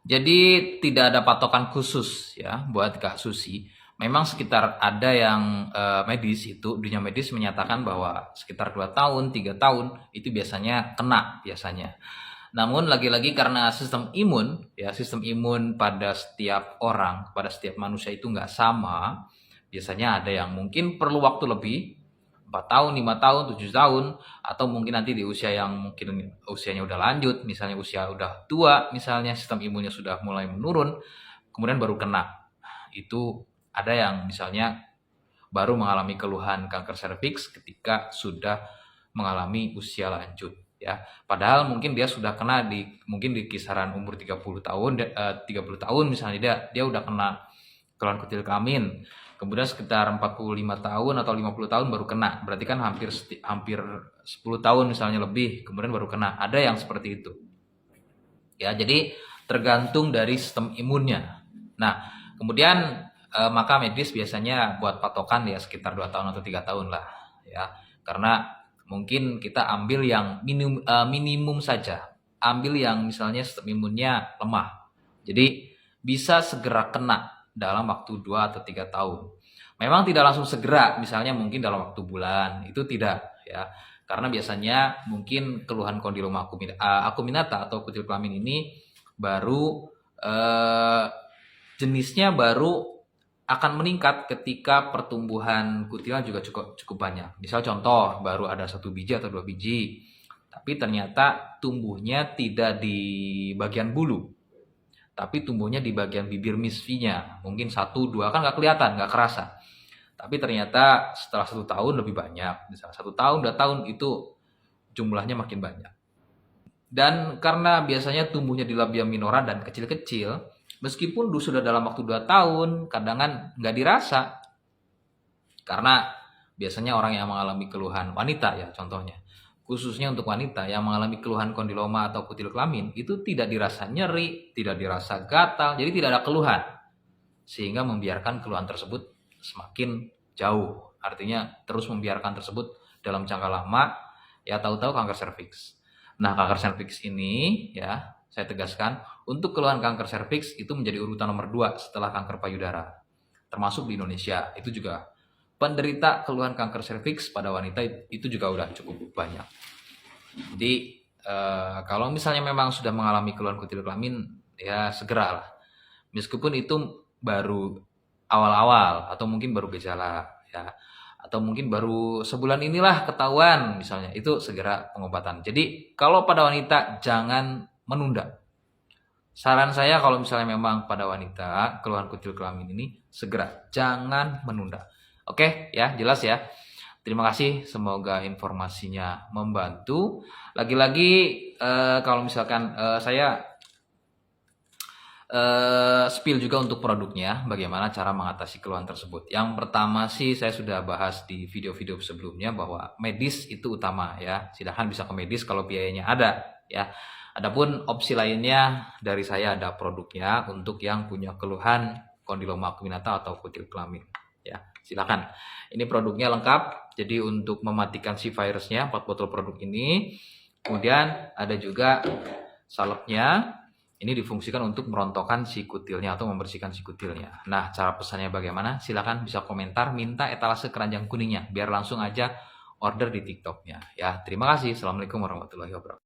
Jadi tidak ada patokan khusus ya buat Kak Susi. Memang sekitar ada yang medis itu, dunia medis menyatakan bahwa sekitar 2 tahun, 3 tahun itu biasanya kena biasanya. Namun lagi-lagi karena sistem imun, ya sistem imun pada setiap orang, pada setiap manusia itu nggak sama. Biasanya ada yang mungkin perlu waktu lebih, 4 tahun, 5 tahun, 7 tahun, atau mungkin nanti di usia yang mungkin usianya udah lanjut, misalnya usia udah tua, misalnya sistem imunnya sudah mulai menurun, kemudian baru kena. Itu ada yang misalnya baru mengalami keluhan kanker serviks ketika sudah mengalami usia lanjut ya. Padahal mungkin dia sudah kena mungkin di kisaran umur 30 tahun 30 tahun misalnya dia udah kena keluhan kutil kelamin. Kemudian sekitar 45 tahun atau 50 tahun baru kena. Berarti kan hampir 10 tahun misalnya lebih kemudian baru kena. Ada yang seperti itu. Ya, jadi tergantung dari sistem imunnya. Nah, kemudian maka medis biasanya buat patokan ya sekitar 2 tahun atau 3 tahun lah ya. Karena mungkin kita ambil yang minimum saja. Ambil yang misalnya sistem imunnya lemah. Jadi bisa segera kena dalam waktu 2 atau 3 tahun. Memang tidak langsung segera, misalnya mungkin dalam waktu bulan, itu tidak ya. Karena biasanya mungkin keluhan kondiloma acuminata atau kutil kelamin ini baru jenisnya baru akan meningkat ketika pertumbuhan kutilnya juga cukup banyak. Misal contoh baru ada 1 biji atau 2 biji, tapi ternyata tumbuhnya tidak di bagian bulu, tapi tumbuhnya di bagian bibir misfinya. Mungkin 1, 2 kan nggak kelihatan, nggak kerasa. Tapi ternyata setelah 1 tahun lebih banyak. Misalnya 1 tahun, 2 tahun itu jumlahnya makin banyak. Dan karena biasanya tumbuhnya di labia minora dan kecil-kecil, meskipun sudah dalam waktu 2 tahun, kadang nggak dirasa. Karena biasanya orang yang mengalami keluhan wanita ya contohnya, khususnya untuk wanita yang mengalami keluhan kondiloma atau kutil kelamin, itu tidak dirasa nyeri, tidak dirasa gatal, jadi tidak ada keluhan. Sehingga membiarkan keluhan tersebut semakin jauh. Artinya terus membiarkan tersebut dalam jangka lama, ya tahu-tahu kanker serviks. Nah, kanker serviks ini ya, saya tegaskan, untuk keluhan kanker serviks itu menjadi urutan nomor 2 setelah kanker payudara. Termasuk di Indonesia, itu juga penderita keluhan kanker serviks pada wanita itu juga udah cukup banyak. Jadi kalau misalnya memang sudah mengalami keluhan kutil kelamin, ya segeralah. Meskipun itu baru awal-awal atau mungkin baru gejala ya, atau mungkin baru sebulan inilah ketahuan misalnya, itu segera pengobatan. Jadi kalau pada wanita jangan menunda. Saran saya kalau misalnya memang pada wanita keluhan kutil kelamin ini segera, jangan menunda. Oke ya, jelas ya. Terima kasih, semoga informasinya membantu. Lagi-lagi kalau misalkan saya spill juga untuk produknya, bagaimana cara mengatasi keluhan tersebut. Yang pertama sih saya sudah bahas di video-video sebelumnya bahwa medis itu utama ya. Silahkan bisa ke medis kalau biayanya ada ya. Adapun opsi lainnya dari saya ada produknya untuk yang punya keluhan kondiloma acuminata atau kutil kelamin ya. Silakan. Ini produknya lengkap. Jadi untuk mematikan si virusnya 4 botol produk ini. Kemudian ada juga salepnya. Ini difungsikan untuk merontokkan si kutilnya atau membersihkan si kutilnya. Nah, cara pesannya bagaimana? Silakan bisa komentar, minta etalase keranjang kuningnya biar langsung aja order di TikToknya. Ya, terima kasih. Assalamualaikum warahmatullahi wabarakatuh.